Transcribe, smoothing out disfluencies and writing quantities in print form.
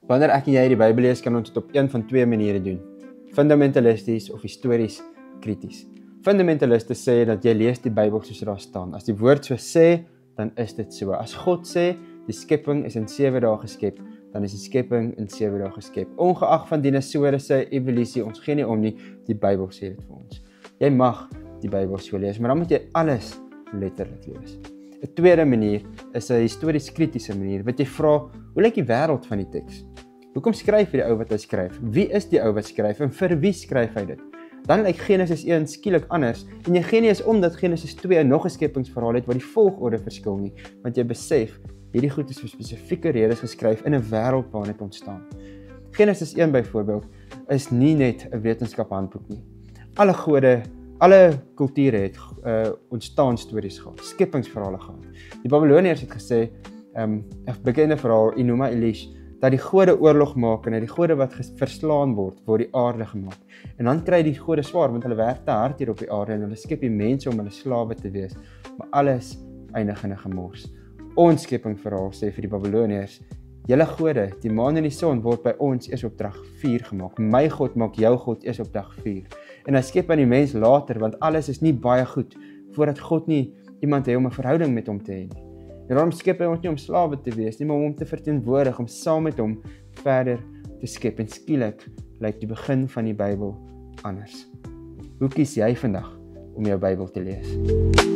Wanneer ek en jy die Bybel lees, kan ons dit op een van twee maniere doen. Fundamentalisties of histories krities. Fundamentaliste sê dat jy lees die Bybel soos daar staan. As die woord so sê, dan is dit so. As God sê, die skepping is in 7 dae geskep, dan is die skepping in 7 dae geskep. Ongeag van dinosoure se evolusie, ons gee nie om nie, die Bybel sê dit vir ons. Jy mag die Bybel so lees, maar dan moet jy alles letterlik lees. 'n tweede manier is 'n histories kritiese manier, wat jy vra, hoe lyk die wêreld van die teks? Hoekom skryf hierdie ou wat hy skryf? Wie is die ou wat skryf en vir wie skryf hy dit? Dan lyk Genesis 1 skielik anders en jy gee nie eens om dat Genesis 2 nog 'n skepingsverhaal het waar die volgorde verskil nie, want jy besef hierdie goed is vir spesifieke redes geskryf in 'n wêreld waarin dit ontstaan. Genesis 1 byvoorbeeld is nie net 'n wetenskaphandboek nie. Alle gode, alle kulture het ontstaan stories gehad, skepingsverhale gehad. Die Babiloniërs het gesê, 'n bekende verhaal, Enuma Elish, dat die gode oorlog maak en dat die gode wat verslaan word die aarde gemaak. En dan kry die gode swaar want hulle werk te hard hier op die aarde en hulle skep die mense om hulle slawe te wees. Maar alles eindig in 'n gemors. Ons skepingverhaal sê vir die Babiloniërs, julle gode, die maan en die son word by ons eers op dag 4 gemaak. My God maak jou God eers op dag 4. En hy skep aan die mens later, want alles is nie baie goed voordat God nie iemand het om 'n verhouding met hom te hê nie. En daarom skep hy ons nie om slawe te wees nie, maar om hom te verteenwoordig, om saam met hom verder te skep. En skielik lyk die begin van die Bybel anders. Hoe kies jy vandag om jou Bybel te lees?